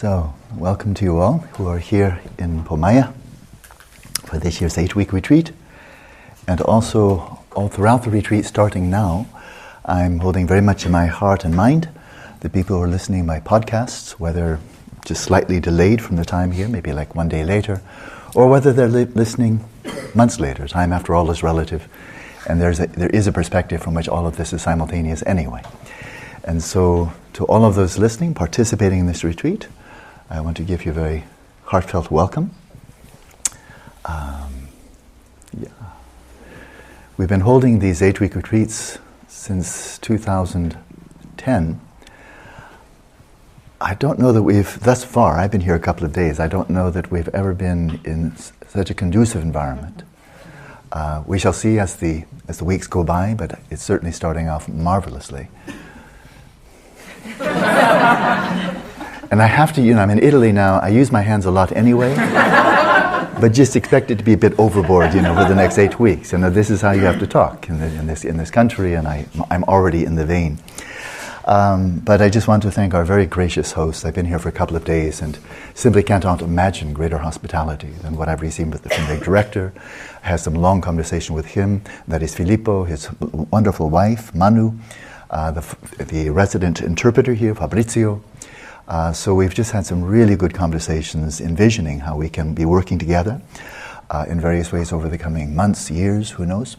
So, welcome to you all who are here in Pomaya for this year's 8-week retreat. And also, all throughout the retreat, starting now, I'm holding very much in my heart and mind the people who are listening by podcasts, whether just slightly delayed from the time here, maybe like one day later, or whether they're listening months later. Time, after all, is relative. And there is a perspective from which all of this is simultaneous anyway. And so, to all of those listening, participating in this retreat, I want to give you a very heartfelt welcome. We've been holding these 8-week retreats since 2010. I don't know that we've, thus far, I've been here a couple of days, I don't know that we've ever been in such a conducive environment. We shall see as the weeks go by, but it's certainly starting off marvelously. And I have to, I'm in Italy now, I use my hands a lot anyway, but just expect it to be a bit overboard, for the next 8 weeks. This is how you have to talk in this country, and I'm already in the vein. But I just want to thank our very gracious host. I've been here for a couple of days and simply cannot imagine greater hospitality than what I've received from the director. I had some long conversation with him, that is Filippo, his wonderful wife, Manu, the resident interpreter here, Fabrizio. So we've just had some really good conversations envisioning how we can be working together in various ways over the coming months, years, who knows.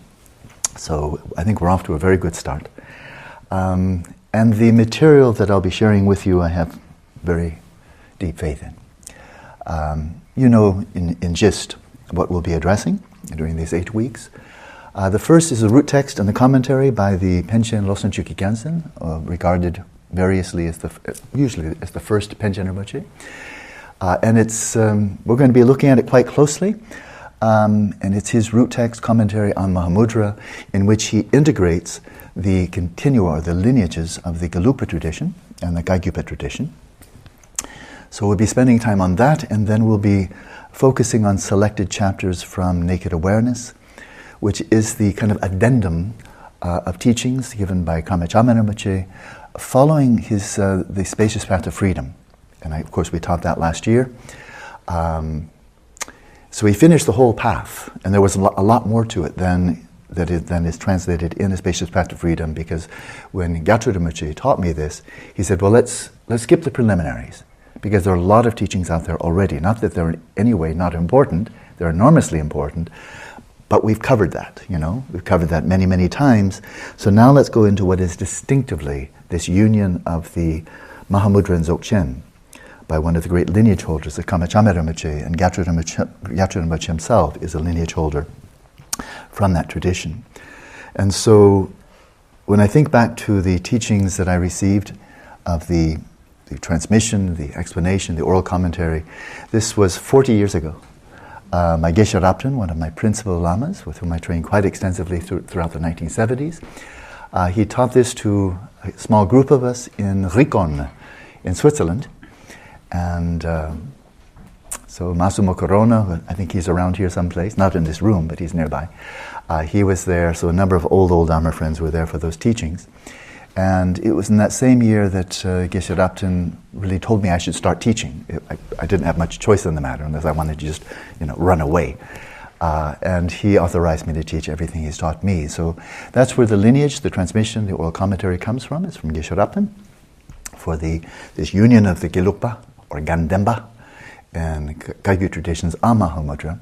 So I think we're off to a very good start. And the material that I'll be sharing with you, I have very deep faith in. In gist, what we'll be addressing during these 8 weeks. The first is the root text and the commentary by the Penchen Losang Chukyi Gyaltsen, regarded variously as usually as the first Penchen Rinpoche. And it's we're going to be looking at it quite closely. And it's his root text commentary on Mahamudra, in which he integrates the continua, or the lineages of the Gelug tradition and the Kagyu tradition. So we'll be spending time on that, and then we'll be focusing on selected chapters from Naked Awareness, which is the kind of addendum of teachings given by Karma Chaman Rinpoche, following his the spacious path of freedom. And of course we taught that last year. So he finished the whole path, and there was a lot more to it than is translated in the spacious path of freedom, because when Gyatrul Rinpoche taught me this, he said, well, let's skip the preliminaries, because there are a lot of teachings out there already. Not that they're in any way not important, they're enormously important, but we've covered that, We've covered that many, many times. So now let's go into what is distinctively this union of the Mahamudra and Dzogchen by one of the great lineage holders, the Karma Chaman Rinpoche, and Gyatrul Rinpoche himself is a lineage holder from that tradition. And so when I think back to the teachings that I received of the transmission, the explanation, the oral commentary, this was 40 years ago. My Geshe Rabten, one of my principal lamas, with whom I trained quite extensively throughout the 1970s, he taught this to a small group of us in Ricon, in Switzerland. And so Massimo Corona, I think he's around here someplace, not in this room, but he's nearby. He was there, so a number of old Dharma friends were there for those teachings. And it was in that same year that Geshe Rabten really told me I should start teaching. I didn't have much choice in the matter unless I wanted to just, run away. And he authorized me to teach everything he's taught me. So that's where the lineage, the transmission, the oral commentary comes from. It's from Geshe Rabten for this union of the Gelugpa, or Gandemba, and Kagyu traditions on Mahamudra.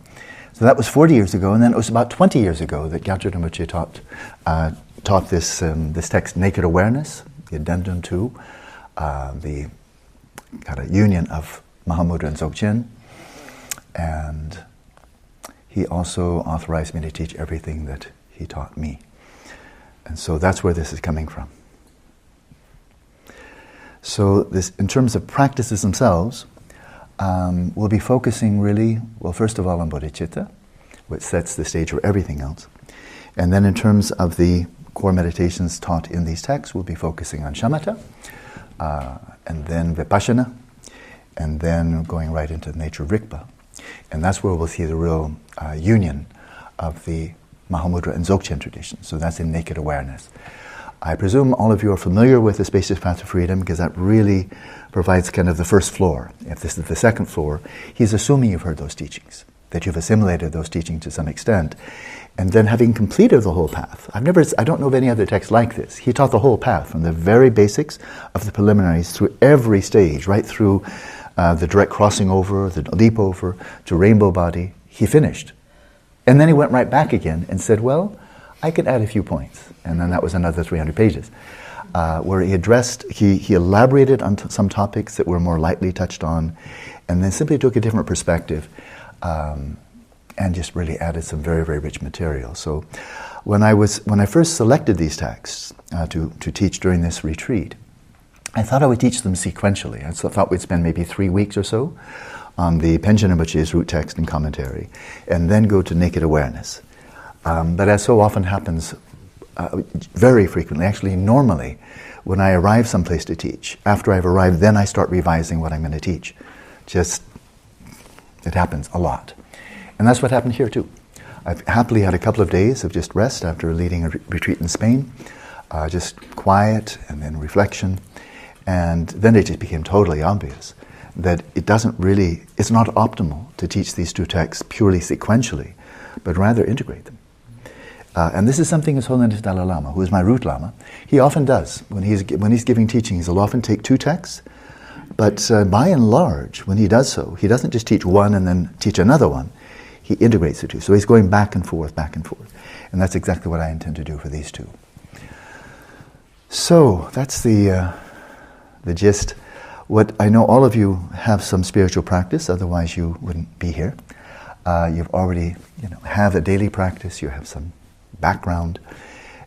So that was 40 years ago, and then it was about 20 years ago that Gyatrul Rinpoche taught this text, Naked Awareness, the addendum to the kind of union of Mahamudra and Dzogchen. And he also authorized me to teach everything that he taught me. And so that's where this is coming from. So this, in terms of practices themselves, we'll be focusing really, well, first of all on Bodhichitta, which sets the stage for everything else. And then in terms of the core meditations taught in these texts, we'll be focusing on shamatha, and then vipassana, and then going right into the nature of Rigpa. And that's where we'll see the real union of the Mahamudra and Dzogchen tradition. So that's in Naked Awareness. I presume all of you are familiar with the Spacious Path of Freedom, because that really provides kind of the first floor. If this is the second floor, he's assuming you've heard those teachings, that you've assimilated those teachings to some extent. And then having completed the whole path, I don't know of any other text like this. He taught the whole path, from the very basics of the preliminaries through every stage, right through the direct crossing over, the leap over, to rainbow body. He finished. And then he went right back again and said, well, I could add a few points. And then that was another 300 pages, where he elaborated on some topics that were more lightly touched on, and then simply took a different perspective, and just really added some very, very rich material. So when I first selected these texts to teach during this retreat, I thought I would teach them sequentially. I thought we'd spend maybe 3 weeks or so on the Penchen Rinpoche's root text and commentary, and then go to naked awareness. But as so often happens, very frequently, actually normally, when I arrive someplace to teach, after I've arrived, then I start revising what I'm going to teach. It happens a lot. And that's what happened here too. I've happily had a couple of days of just rest after leading a retreat in Spain, just quiet and then reflection. And then it just became totally obvious that it's not optimal to teach these two texts purely sequentially, but rather integrate them. And this is something His Holiness Dalai Lama, who is my root Lama, he often does. When he's giving teachings, he'll often take two texts, but by and large, when he does so, he doesn't just teach one and then teach another one. He integrates the two. So he's going back and forth, back and forth. And that's exactly what I intend to do for these two. So that's the gist. What I know, all of you have some spiritual practice, otherwise you wouldn't be here. You've already have a daily practice, you have some background.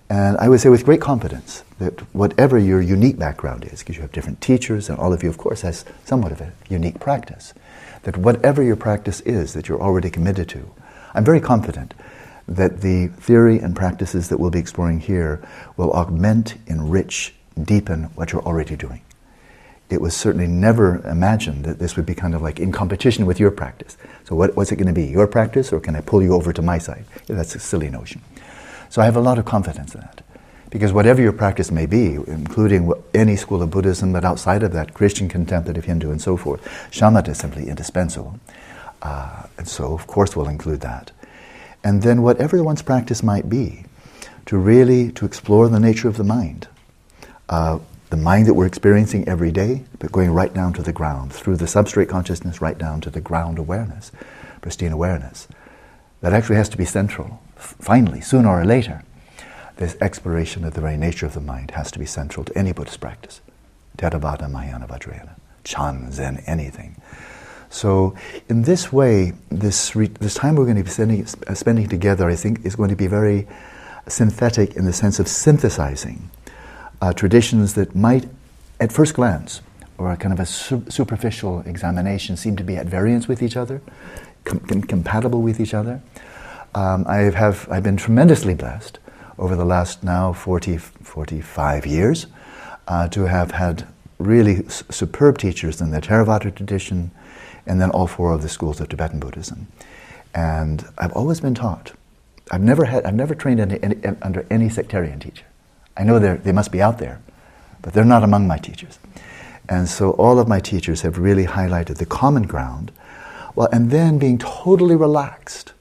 And I would say with great confidence that whatever your unique background is, because you have different teachers, and all of you, of course, has somewhat of a unique practice, that whatever your practice is that you're already committed to, I'm very confident that the theory and practices that we'll be exploring here will augment, enrich, deepen what you're already doing. It was certainly never imagined that this would be kind of like in competition with your practice. So what's it going to be, your practice, or can I pull you over to my side? That's a silly notion. So I have a lot of confidence in that. Because whatever your practice may be, including any school of Buddhism, but outside of that, Christian, contemplative, Hindu, and so forth, shamatha is simply indispensable. And so, of course, we'll include that. And then whatever one's practice might be, to explore the nature of the mind that we're experiencing every day, but going right down to the ground, through the substrate consciousness, right down to the ground awareness, pristine awareness. That actually has to be central. Finally, sooner or later, this exploration of the very nature of the mind has to be central to any Buddhist practice. Theravada, Mahayana, Vajrayana, Chan, Zen, anything. So in this way, this time we're going to be spending together, I think, is going to be very synthetic in the sense of synthesizing traditions that might, at first glance, or a kind of a superficial examination, seem to be at variance with each other, compatible with each other. I've been tremendously blessed over the last now 45 years to have had really superb teachers in the Theravada tradition, and then all four of the schools of Tibetan Buddhism. And I've always been taught. I've never trained under any sectarian teacher. I know they must be out there, but they're not among my teachers. And so all of my teachers have really highlighted the common ground, well, and then being totally relaxed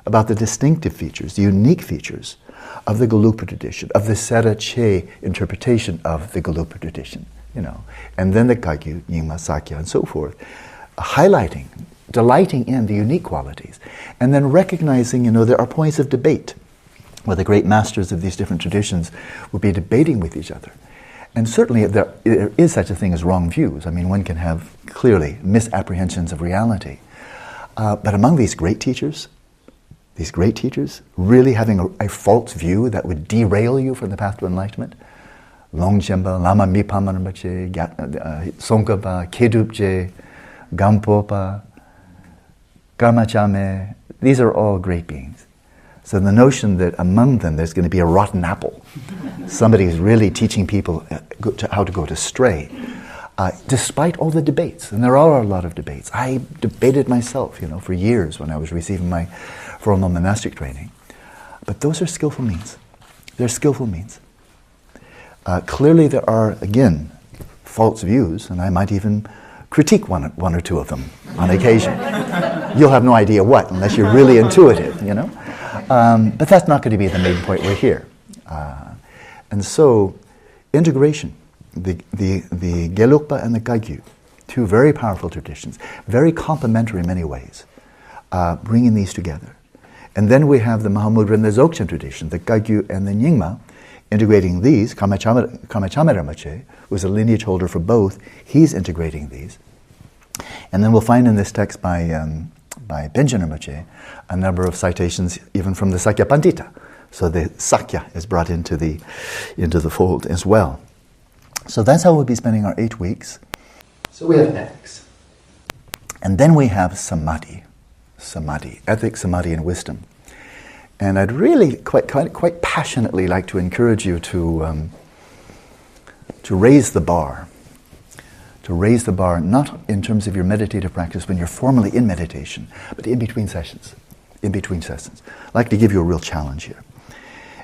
about the distinctive features, the unique features of the Gelugpa tradition, of the Sera Che interpretation of the Gelugpa tradition, and then the Kagyu, Nyingma, Sakya, and so forth, highlighting, delighting in the unique qualities, and then recognizing, there are points of debate where the great masters of these different traditions will be debating with each other. And certainly there is such a thing as wrong views. I mean, one can have clearly misapprehensions of reality. But among these great teachers, really having a false view that would derail you from the path to enlightenment, Longchenpa, Lama Mipama Rinpoche, Tsongkhapa, Kedupje, Gampopa, Karmachame, these are all great beings. So the notion that among them there's going to be a rotten apple, somebody who's really teaching people how to go astray, despite all the debates, and there are a lot of debates. I debated myself, for years when I was receiving my formal monastic training. But those are skillful means. They're skillful means. Clearly there are, again, false views, and I might even critique one or two of them on occasion. You'll have no idea what, unless you're really intuitive, you know? But that's not going to be the main point. We're here. And so, integration, the Gelugpa and the Kagyu, two very powerful traditions, very complementary in many ways, bringing these together. And then we have the Mahamudra and the Dzogchen tradition, the Kagyu and the Nyingma, integrating these. Kamachamera Rinpoche, who's a lineage holder for both, he's integrating these. And then we'll find in this text by Benjen Rinpoche a number of citations even from the Sakya Pandita. So the Sakya is brought into the fold as well. So that's how we'll be spending our 8 weeks. So we have ethics. And then we have samadhi. Samadhi, ethics, samadhi, and wisdom. And I'd really quite passionately like to encourage you to raise the bar. To raise the bar, not in terms of your meditative practice when you're formally in meditation, but in between sessions. In between sessions. I'd like to give you a real challenge here.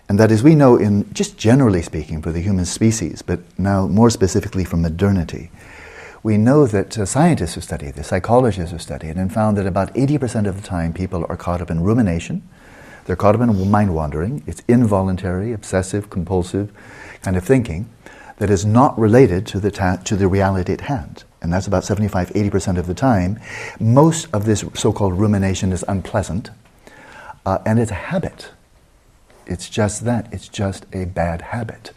And that is, we know, in just generally speaking for the human species, but now more specifically for modernity, we know that scientists who study this, psychologists who study it, and found that about 80% of the time people are caught up in rumination. They're caught up in mind wandering. It's involuntary, obsessive, compulsive kind of thinking that is not related to the reality at hand. And that's about 75-80% of the time. Most of this so-called rumination is unpleasant, and it's a habit. It's just that. It's just a bad habit.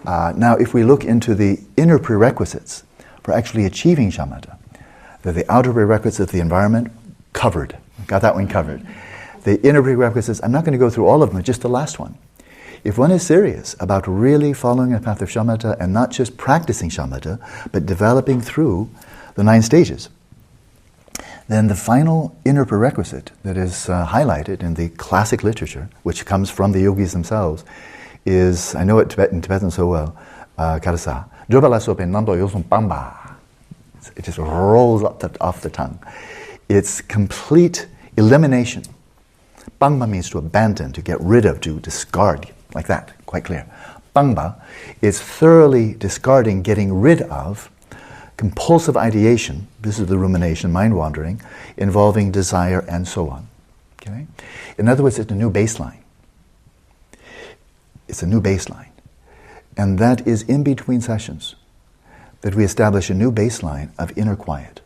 Now, if we look into the inner prerequisites for actually achieving shamatha, the outer prerequisites of the environment, covered. Got that one covered. The inner prerequisites, I'm not going to go through all of them, just the last one. If one is serious about really following a path of shamatha and not just practicing shamatha, but developing through the 9 stages, then the final inner prerequisite that is highlighted in the classic literature, which comes from the yogis themselves, is, I know it in Tibetan so well, karasa. It just rolls off the tongue. It's complete elimination. Bangba means to abandon, to get rid of, to discard, like that, quite clear. Bangba is thoroughly discarding, getting rid of compulsive ideation, this is the rumination, mind wandering, involving desire and so on. Okay? In other words, it's a new baseline. It's a new baseline. And that is in between sessions that we establish a new baseline of inner quiet,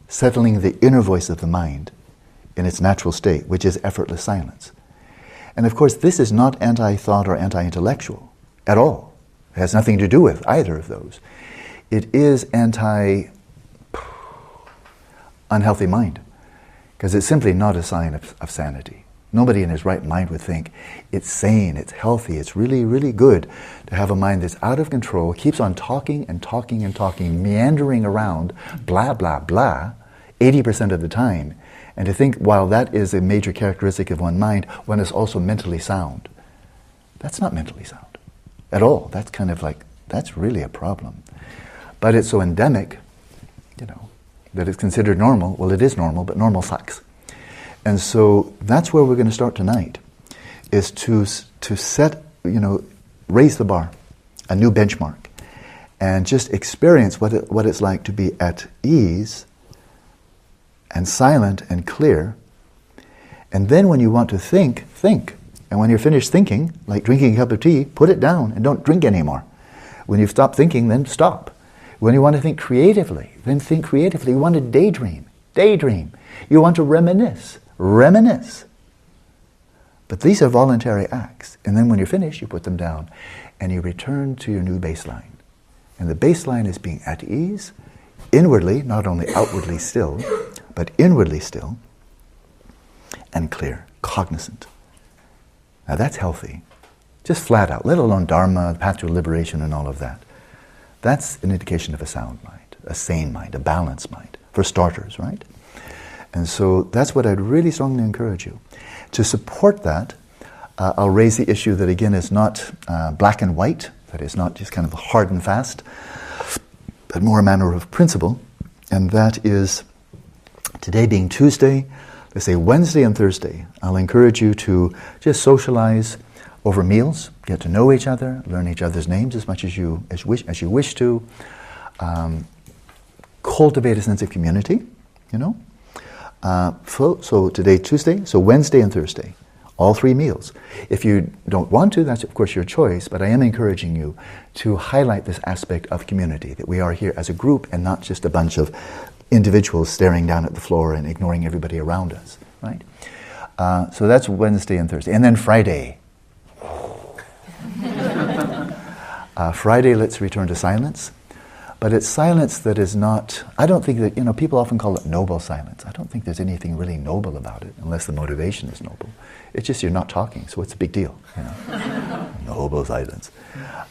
settling the inner voice of the mind in its natural state, which is effortless silence. And of course, this is not anti-thought or anti-intellectual at all. It has nothing to do with either of those. It is anti-unhealthy mind, because it's simply not a sign of sanity. Nobody in his right mind would think it's sane, it's healthy, it's really, really good to have a mind that's out of control, keeps on talking and talking and talking, meandering around, blah, blah, blah, 80% of the time. And to think, while that is a major characteristic of one mind, one is also mentally sound. That's not mentally sound at all. That's kind of like, that's really a problem. But it's so endemic, that it's considered normal. Well, it is normal, but normal sucks. And so that's where we're going to start tonight, is to set, raise the bar, a new benchmark, and just experience what it's like to be at ease and silent and clear. And then when you want to think. And when you're finished thinking, like drinking a cup of tea, put it down and don't drink anymore. When you've stopped thinking, then stop. When you want to think creatively, then think creatively. You want to daydream. You want to reminisce. But these are voluntary acts. And then when you're finished, you put them down and you return to your new baseline. And the baseline is being at ease, inwardly, not only outwardly still, but inwardly still, and clear, cognizant. Now that's healthy. Just flat out, let alone Dharma, the path to liberation and all of that. That's an indication of a sound mind, a sane mind, a balanced mind, for starters, right? And so that's what I'd really strongly encourage you. To support that, I'll raise the issue that again is not black and white, that is not just kind of hard and fast, but more a matter of principle, and that is today being Tuesday, let's say Wednesday and Thursday, I'll encourage you to just socialize over meals, get to know each other, learn each other's names as much as you wish to, cultivate a sense of community, you know. So today, Tuesday, so Wednesday and Thursday, all 3 meals. If you don't want to, that's of course your choice, but I am encouraging you to highlight this aspect of community, that we are here as a group and not just a bunch of individuals staring down at the floor and ignoring everybody around us, right? So that's Wednesday and Thursday. And then Friday. Friday, let's return to silence. But it's silence that is not, I don't think that, you know, people often call it noble silence. I don't think there's anything really noble about it, unless the motivation is noble. It's just you're not talking, so what's the big deal? You know? Noble silence.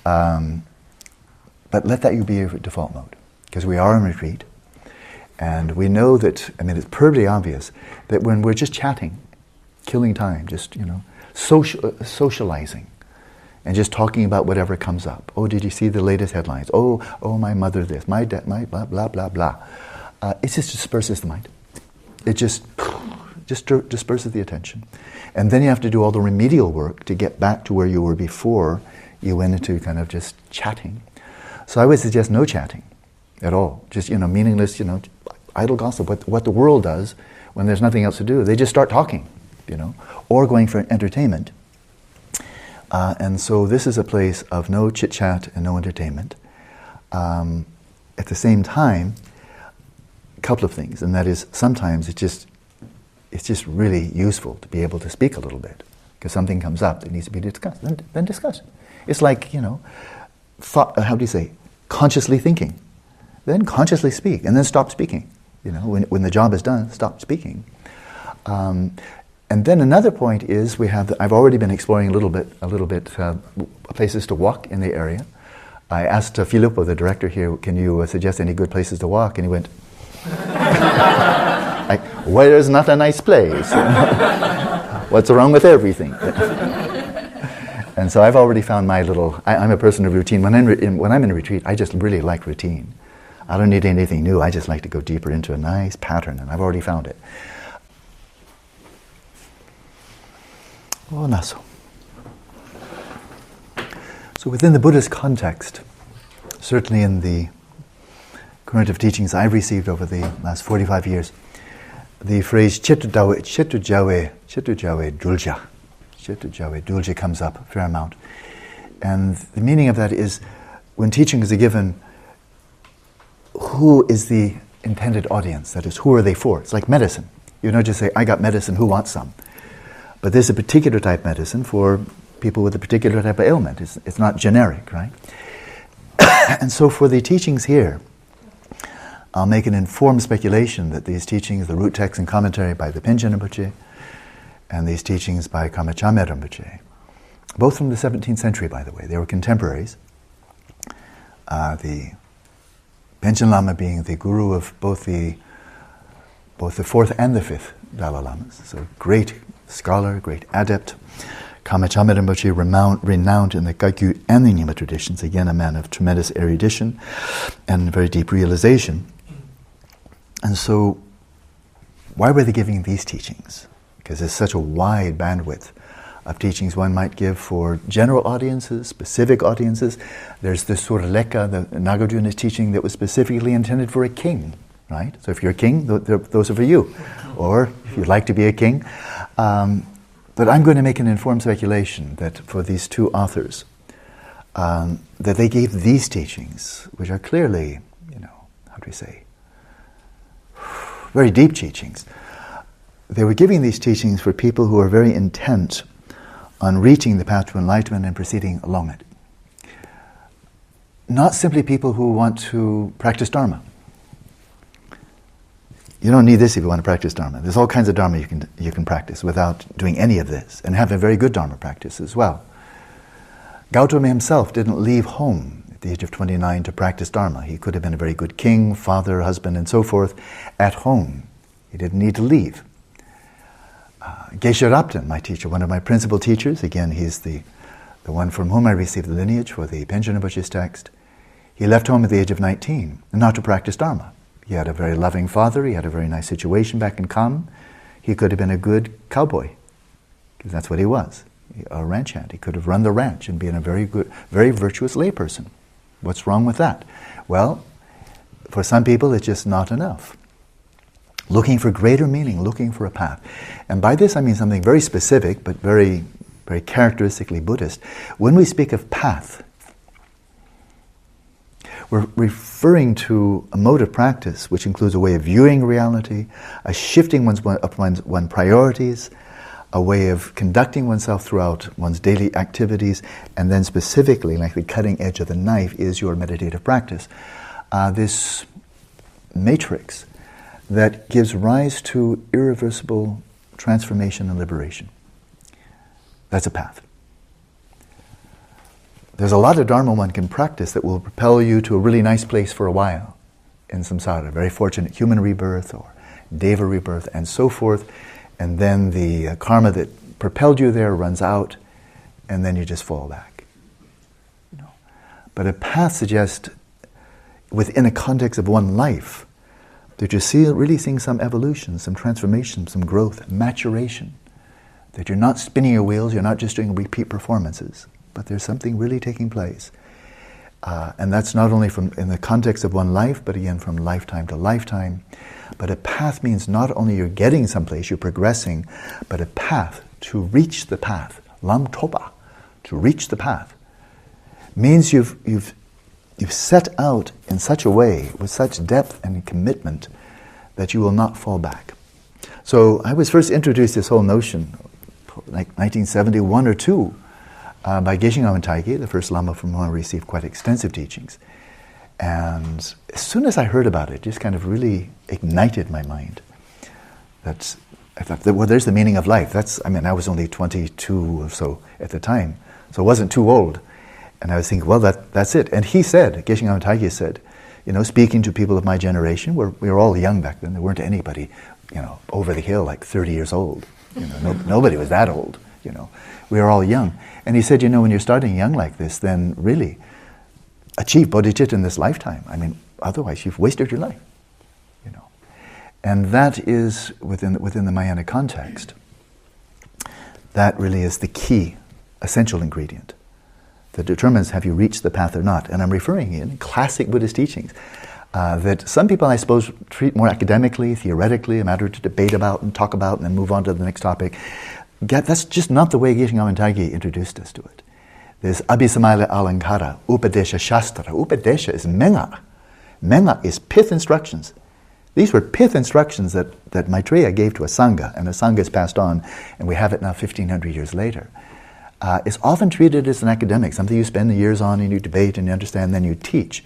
But let that be your default mode, because we are in retreat, and we know that, I mean, it's perfectly obvious that when we're just chatting, killing time, just, you know, socializing, and just talking about whatever comes up. Oh, did you see the latest headlines? Oh, my mother this, my dad, my blah, blah, blah, blah. It just disperses the mind. It just disperses the attention. And then you have to do all the remedial work to get back to where you were before you went into kind of just chatting. So I would suggest no chatting at all. Just, you know, meaningless, you know, idle gossip. What the world does when there's nothing else to do, they just start talking, you know, or going for entertainment. And so this is a place of no chit-chat and no entertainment. At the same time, a couple of things, and that is sometimes it's just really useful to be able to speak a little bit, because something comes up that needs to be discussed. Then discuss it. It's like, you know, consciously thinking. Then consciously speak, and then stop speaking. You know, when the job is done, stop speaking. And then another point is I've already been exploring a little bit places to walk in the area. I asked Filippo, the director here, can you suggest any good places to walk? And he went, like, where's not a nice place? What's wrong with everything? And so I've already found my little, I'm a person of routine. When I'm in a retreat, I just really like routine. I don't need anything new. I just like to go deeper into a nice pattern, and I've already found it. Oh, naso. So within the Buddha's context, certainly in the current of teachings I've received over the last 45 years, the phrase Chitta Jawe Dulja comes up a fair amount. And the meaning of that is, when teachings are given, who is the intended audience? That is, who are they for? It's like medicine. You don't just say, I got medicine, who wants some? But there's a particular type of medicine for people with a particular type of ailment. It's not generic, right? And so for the teachings here, I'll make an informed speculation that these teachings, the root text and commentary by the Penchen Rinpoche, and these teachings by Kamachame Rinpoche, both from the 17th century, by the way, they were contemporaries. The Penchen Lama being the guru of both the 4th and the 5th Dalai Lamas, so great scholar, great adept. Kamachame Rinpoche, renowned in the Kagyu and the Nyingma traditions, again a man of tremendous erudition and very deep realization. And so, why were they giving these teachings? Because there's such a wide bandwidth of teachings one might give for general audiences, specific audiences. There's this sort of Lekka, the Nagarjuna's teaching, that was specifically intended for a king, right? So if you're a king, those are for you. Or if you'd like to be a king. But I'm going to make an informed speculation that for these two authors, that they gave these teachings, which are clearly, how do we say, very deep teachings. They were giving these teachings for people who are very intent on reaching the path to enlightenment and proceeding along it. Not simply people who want to practice Dharma. You don't need this if you want to practice Dharma. There's all kinds of Dharma you can practice without doing any of this, and have a very good Dharma practice as well. Gautama himself didn't leave home at the age of 29 to practice Dharma. He could have been a very good king, father, husband, and so forth at home. He didn't need to leave. Geshe Rabten, my teacher, one of my principal teachers, again, he's the one from whom I received the lineage for the Penchen Rinpoche's text. He left home at the age of 19, not to practice Dharma. He had a very loving father, he had a very nice situation back in Kham. He could have been a good cowboy, because that's what he was. a ranch hand. He could have run the ranch and been a very good, very virtuous layperson. What's wrong with that? Well, for some people, it's just not enough. Looking for greater meaning, looking for a path. And by this, I mean something very specific, but very, very characteristically Buddhist. When we speak of path, we're referring to a mode of practice which includes a way of viewing reality, a shifting one's priorities, a way of conducting oneself throughout one's daily activities, and then specifically, like the cutting edge of the knife, is your meditative practice. This matrix that gives rise to irreversible transformation and liberation. That's a path. There's a lot of Dharma one can practice that will propel you to a really nice place for a while in samsara, very fortunate human rebirth or deva rebirth and so forth, and then the karma that propelled you there runs out, and then you just fall back. But a path suggests, within a context of one life, that you're really seeing some evolution, some transformation, some growth, maturation. That you're not spinning your wheels, you're not just doing repeat performances, but there's something really taking place. And that's not only in the context of one life, but again from lifetime to lifetime. But a path means not only you're getting someplace, you're progressing, but a path to reach the path, lam topa, to reach the path, means you've set out in such a way, with such depth and commitment, that you will not fall back. So I was first introduced to this whole notion, like 1971 or 2, by Geshe Rabten, the first Lama from whom I received quite extensive teachings. And as soon as I heard about it, it just kind of really ignited my mind. I thought, well, there's the meaning of life. I was only 22 or so at the time, so I wasn't too old. And I was thinking, well, that's it. And he said, Geshe Rabten said, speaking to people of my generation, we were all young back then. There weren't anybody, over the hill like 30 years old. Nobody was that old. We were all young. And he said, when you're starting young like this, then really achieve bodhicitta in this lifetime. Otherwise you've wasted your life. And that is within the Mahayana context. That really is the key, essential ingredient that determines have you reached the path or not. And I'm referring in classic Buddhist teachings that some people, I suppose, treat more academically, theoretically, a matter to debate about and talk about and then move on to the next topic. That's just not the way Geshe Rabten introduced us to it. There's Abhisamaya Alankara, Upadesha Shastra. Upadesha is Menga. Menga is pith instructions. These were pith instructions that Maitreya gave to a Sangha, and the Sangha is passed on, and we have it now 1,500 years later. It's often treated as an academic, something you spend the years on and you debate and you understand, and then you teach.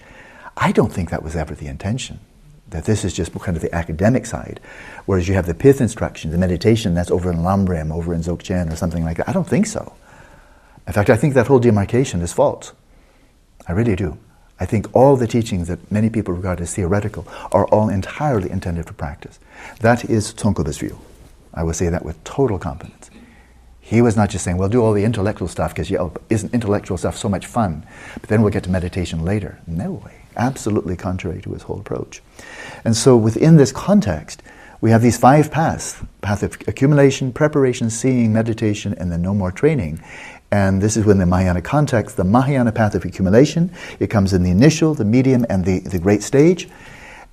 I don't think that was ever the intention, that this is just kind of the academic side, whereas you have the pith instructions, the meditation, that's over in Lamrim, over in Dzogchen or something like that. I don't think so. In fact, I think that whole demarcation is false. I really do. I think all the teachings that many people regard as theoretical are all entirely intended for practice. That is Tsongkhapa's view. I will say that with total confidence. He was not just saying, well, do all the intellectual stuff because isn't intellectual stuff so much fun, but then we'll get to meditation later. No way. Absolutely contrary to his whole approach. And so within this context, we have these 5 paths. Path of accumulation, preparation, seeing, meditation, and then no more training. And this is within the Mahayana context, the Mahayana path of accumulation. It comes in the initial, the medium, and the great stage.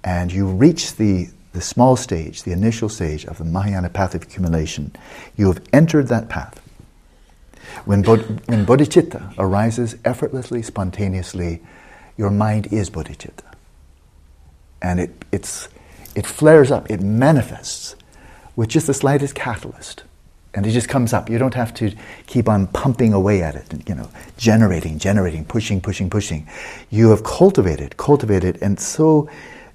And you reach the small stage, the initial stage of the Mahayana path of accumulation. You have entered that path. When bodhicitta arises effortlessly, spontaneously, your mind is bodhicitta. And it flares up, it manifests with just the slightest catalyst. And it just comes up. You don't have to keep on pumping away at it, generating, pushing. You have cultivated, and so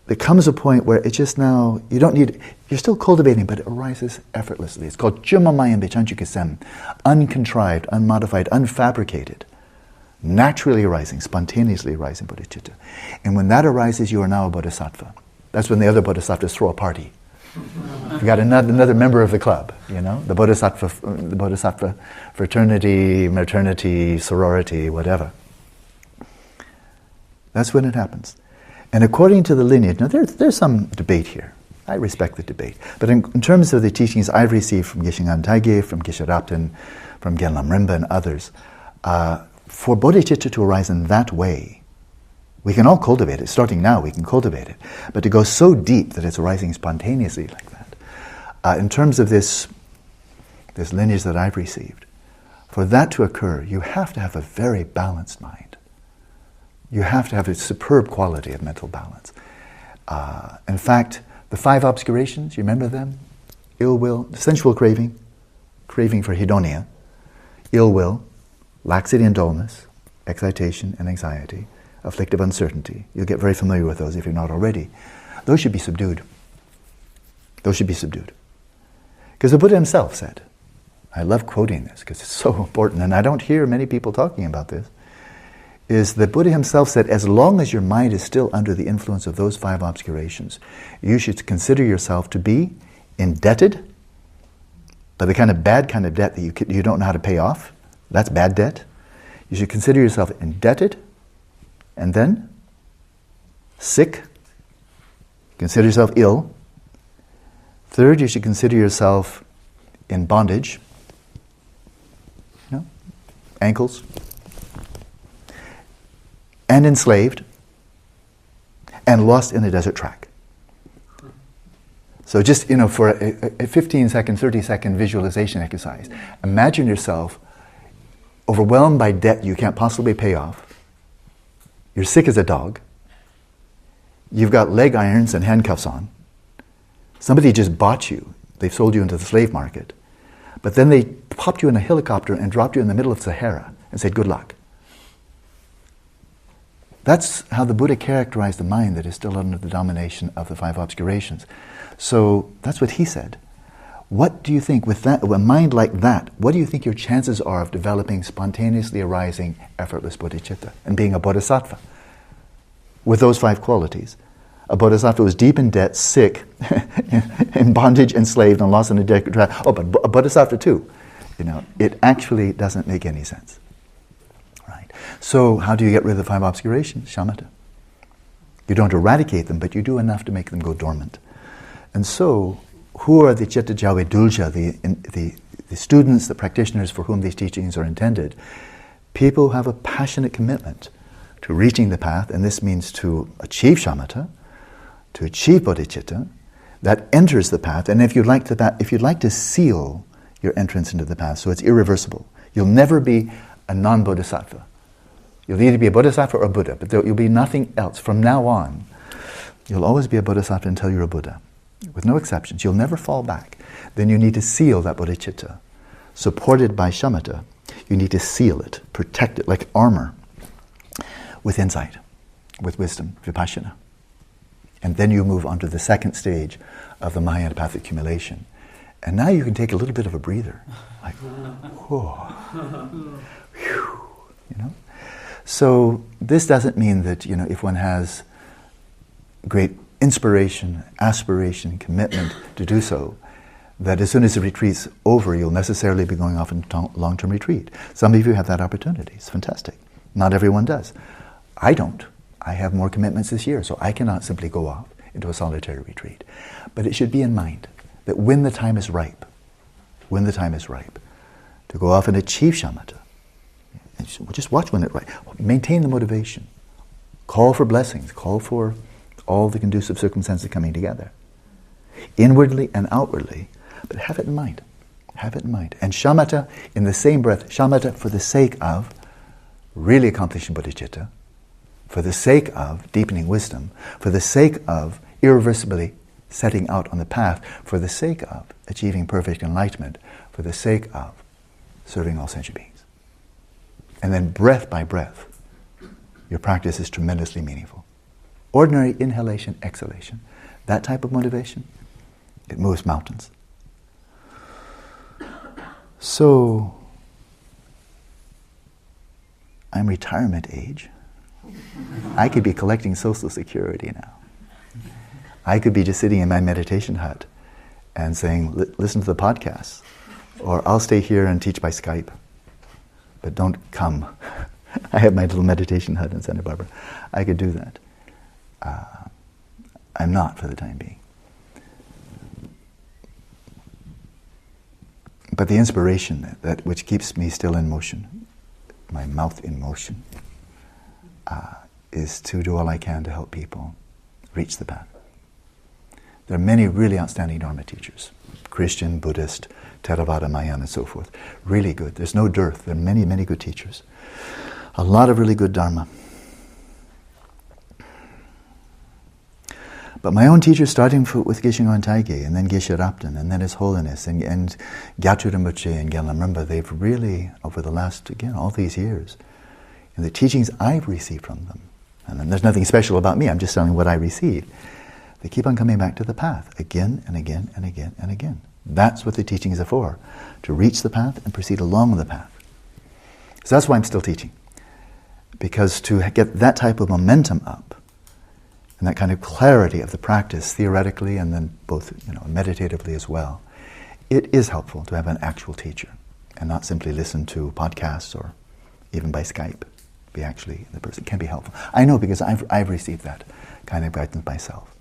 there comes a point where it just now, you don't need, you're still cultivating, but it arises effortlessly. It's called Jumamayam Bechanchukasem, uncontrived, unmodified, unfabricated, naturally arising, spontaneously arising bodhicitta. And when that arises, you are now a bodhisattva. That's when the other bodhisattvas throw a party. You got another member of the club, the bodhisattva fraternity, maternity, sorority, whatever. That's when it happens. And according to the lineage, now there's some debate here. I respect the debate. But in terms of the teachings I've received from Geshe Rabten, from Geshe Rabten, from Gelug Mahamudra and others, for bodhicitta to arise in that way, we can all cultivate it. Starting now, we can cultivate it. But to go so deep that it's arising spontaneously like that, in terms of this lineage that I've received, for that to occur, you have to have a very balanced mind. You have to have a superb quality of mental balance. In fact, the 5 obscurations, you remember them? Ill will, sensual craving, craving for hedonia, ill will, laxity and dullness, excitation and anxiety, afflictive uncertainty. You'll get very familiar with those if you're not already. Those should be subdued. Those should be subdued. Because the Buddha himself said, I love quoting this because it's so important, and I don't hear many people talking about this, is the Buddha himself said, as long as your mind is still under the influence of those 5 obscurations, you should consider yourself to be indebted, but the kind of bad kind of debt that you don't know how to pay off. That's bad debt. You should consider yourself indebted, and then sick. Consider yourself ill. Third, you should consider yourself in bondage. Ankles. And enslaved. And lost in a desert track. So just, for a 15-second, 30-second visualization exercise, imagine yourself overwhelmed by debt you can't possibly pay off. You're sick as a dog. You've got leg irons and handcuffs on. Somebody just bought you. They've sold you into the slave market. But then they popped you in a helicopter and dropped you in the middle of Sahara and said, good luck. That's how the Buddha characterized the mind that is still under the domination of the 5 obscurations. So that's what he said. What do you think, with that, a mind like that, what do you think your chances are of developing spontaneously arising, effortless bodhicitta and being a bodhisattva? With those 5 qualities. A bodhisattva was deep in debt, sick, in bondage, enslaved, and lost in a desert track. Oh, but a bodhisattva too. It actually doesn't make any sense. Right? So how do you get rid of the 5 obscurations? Shamatha. You don't eradicate them, but you do enough to make them go dormant. And so, who are the Chitta Jawe Dulja, the students, the practitioners for whom these teachings are intended? People who have a passionate commitment to reaching the path, and this means to achieve shamatha, to achieve bodhicitta, that enters the path. And if you'd like to seal your entrance into the path, so it's irreversible, you'll never be a non-bodhisattva. You'll either be a bodhisattva or a Buddha, but you'll be nothing else. From now on, you'll always be a bodhisattva until you're a Buddha, with no exceptions. You'll never fall back. Then you need to seal that bodhicitta. Supported by shamatha, you need to seal it, protect it like armor, with insight, with wisdom, vipassana. And then you move on to the second stage of the Mahayana path accumulation. And now you can take a little bit of a breather. Like, whoa. Whew, So this doesn't mean that, if one has great inspiration, aspiration, commitment to do so, that as soon as the retreat's over, you'll necessarily be going off into long-term retreat. Some of you have that opportunity. It's fantastic. Not everyone does. I don't. I have more commitments this year, so I cannot simply go off into a solitary retreat. But it should be in mind that when the time is ripe, to go off and achieve shamatha, just watch when it right. Maintain the motivation. Call for blessings. Call for all the conducive circumstances coming together. Inwardly and outwardly, but have it in mind. Have it in mind. And shamatha, in the same breath, shamatha for the sake of really accomplishing bodhicitta, for the sake of deepening wisdom, for the sake of irreversibly setting out on the path, for the sake of achieving perfect enlightenment, for the sake of serving all sentient beings. And then breath by breath, your practice is tremendously meaningful. Ordinary inhalation, exhalation, that type of motivation, it moves mountains. So, I'm retirement age. I could be collecting Social Security now. I could be just sitting in my meditation hut and saying, listen to the podcasts, or I'll stay here and teach by Skype, but don't come. I have my little meditation hut in Santa Barbara. I could do that. I'm not for the time being. But the inspiration that which keeps me still in motion, my mouth in motion, is to do all I can to help people reach the path. There are many really outstanding Dharma teachers, Christian, Buddhist, Theravada, Mahayana, and so forth. Really good. There's no dearth. There are many, many good teachers. A lot of really good Dharma. But my own teachers, starting with Geshe Taige, and then Geshe Rabten, and then His Holiness, and Gyatrul Rinpoche and Gelug Mahamudra, they've really, over the last, again, all these years, and the teachings I've received from them, and then there's nothing special about me, I'm just telling what I received, they keep on coming back to the path, again and again and again and again. That's what the teachings are for, to reach the path and proceed along the path. So that's why I'm still teaching. Because to get that type of momentum up, and that kind of clarity of the practice, theoretically and then both meditatively as well, it is helpful to have an actual teacher and not simply listen to podcasts or even by Skype. Be actually the person. It can be helpful. I know because I've received that kind of guidance myself.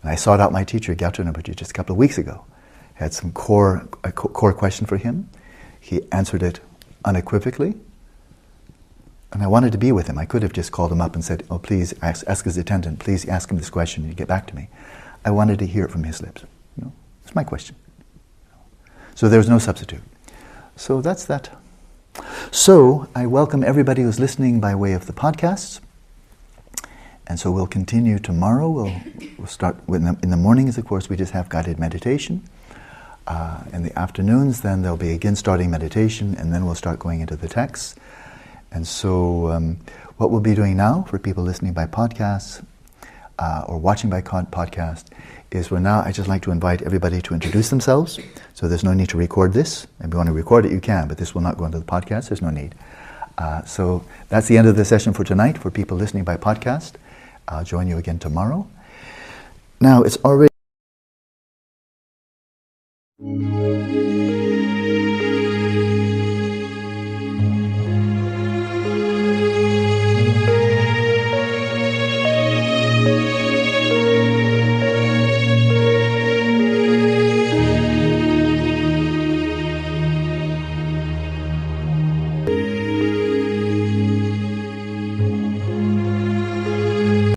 And I sought out my teacher, Gyatrul Rinpoche, just a couple of weeks ago. Had some core question for him. He answered it unequivocally. And I wanted to be with him. I could have just called him up and said, oh, please ask his attendant, please ask him this question and get back to me. I wanted to hear it from his lips. It's my question. So there's no substitute. So that's that. So I welcome everybody who's listening by way of the podcasts. And so we'll continue tomorrow. We'll start in the mornings, of course, we just have guided meditation. In the afternoons, then there'll be again starting meditation, and then we'll start going into the texts. And so what we'll be doing now for people listening by podcasts or watching by podcast is I'd just like to invite everybody to introduce themselves. So there's no need to record this. If you want to record it, you can, but this will not go into the podcast. There's no need. So that's the end of the session for tonight for people listening by podcast. I'll join you again tomorrow. Now, it's already